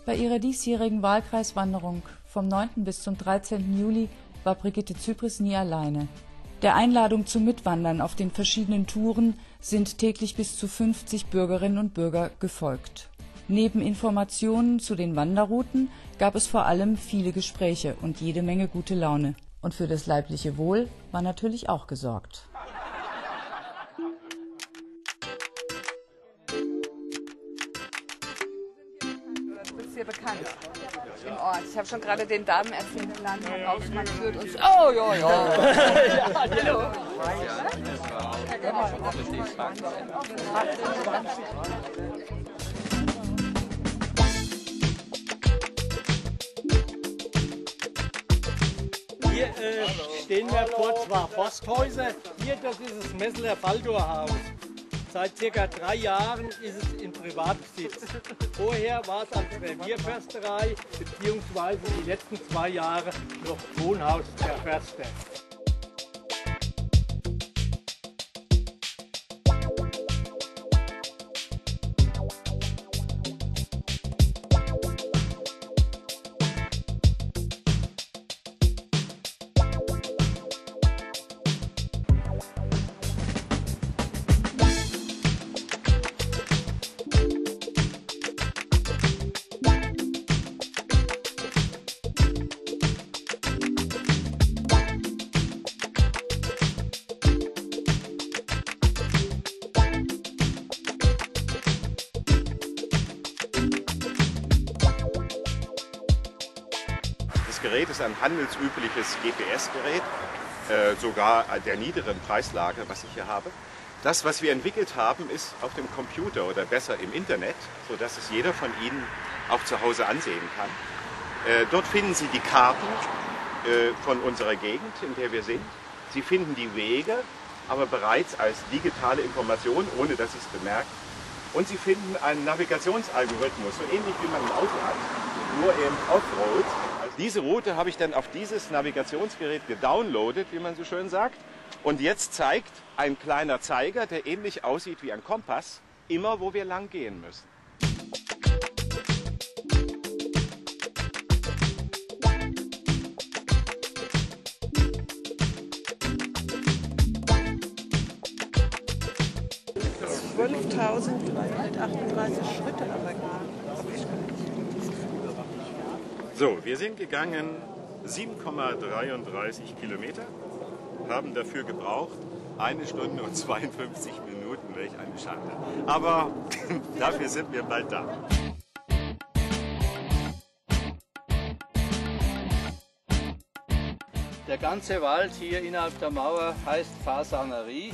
Bei ihrer diesjährigen Wahlkreiswanderung vom 9. bis zum 13. Juli war Brigitte Zypris nie alleine. Der Einladung zum Mitwandern auf den verschiedenen Touren sind täglich bis zu 50 Bürgerinnen und Bürger gefolgt. Neben Informationen zu den Wanderrouten gab es vor allem viele Gespräche und jede Menge gute Laune. Und für das leibliche Wohl war natürlich auch gesorgt. Du bist hier bekannt im Ort. Ich habe schon gerade den Damen erzählt, der Laden Herr Rausmann führt uns. Oh, ja, ja. Hallo. Hier stehen wir vor zwei Forsthäusern. Hier, das ist das Messeler Baldurhaus. Seit ca. 3 Jahren ist es in Privatbesitz. Vorher war es als Revierförsterei, beziehungsweise die letzten 2 Jahre noch Wohnhaus der Förster. Das Gerät ist ein handelsübliches GPS-Gerät, sogar der niederen Preislage, was ich hier habe. Das, was wir entwickelt haben, ist auf dem Computer oder besser im Internet, sodass es jeder von Ihnen auch zu Hause ansehen kann. Dort finden Sie die Karten von unserer Gegend, in der wir sind. Sie finden die Wege, aber bereits als digitale Information, ohne dass Sie es bemerken. Und Sie finden einen Navigationsalgorithmus, so ähnlich wie man ein Auto hat, nur eben Offroad. Also diese Route habe ich dann auf dieses Navigationsgerät gedownloadet, wie man so schön sagt. Und jetzt zeigt ein kleiner Zeiger, der ähnlich aussieht wie ein Kompass, immer wo wir lang gehen müssen. Schritte aber So, wir sind gegangen 7,33 Kilometer, haben dafür gebraucht 1 Stunde und 52 Minuten, welch eine Schande. Aber dafür sind wir bald da. Der ganze Wald hier innerhalb der Mauer heißt Fasanerie.